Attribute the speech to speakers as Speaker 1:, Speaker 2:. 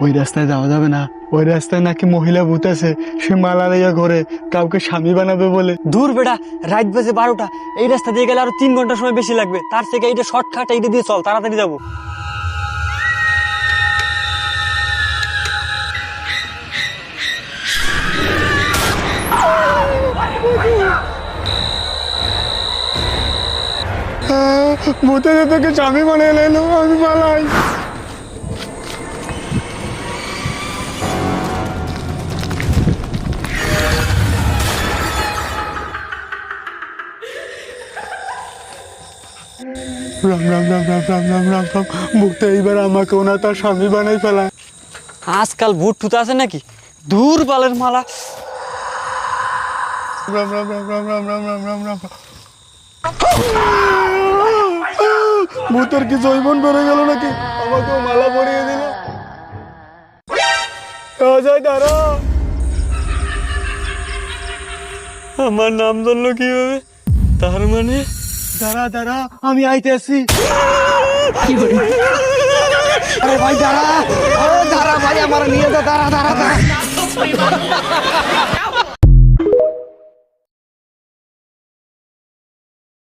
Speaker 1: ওই রাস্তায় যাওয়া যাবে না, ওই রাস্তায় নাকি মহিলা ভূত আছে, সে মালা লইয়া ঘরে কাউকে স্বামী বানাবে বলে।
Speaker 2: দূর বেটা, রাত বাজে 12টা, এই রাস্তা দিয়ে গেলে আরো 3 ঘন্টা সময় বেশি লাগবে। তার থেকে এইটা শর্টকাট, এইটা দিয়ে চল, তাড়াতাড়ি যাবো।
Speaker 1: ভূতে যে তোকে স্বামী বানিয়ে এলো, আমি পালাই। রাম রাম রাম রাম রাম রাম রাম রাম। ভূতে এইবার আমাকে ওনা তার স্বামী বানাই ফেলায়।
Speaker 2: আজকাল ভূত টুত আছে নাকি? দূর বালের মালা।
Speaker 1: রাম রাম রাম রাম রাম রাম রাম রাম রাম। ভূতের কি জৈবন বেড়ে গেল নাকি? আমাকে মালা পরিয়ে দিল। অজয় দাঁড়া।
Speaker 2: আমার নাম ধরলো কিভাবে? তার মানে
Speaker 1: দাঁড়া দাঁড়া, আমি আইতেছি। আরে ভাই দাঁড়া, আরে দাঁড়া ভাই, আমার নিয়ে যা, দাঁড়া দাঁড়া দাঁড়া।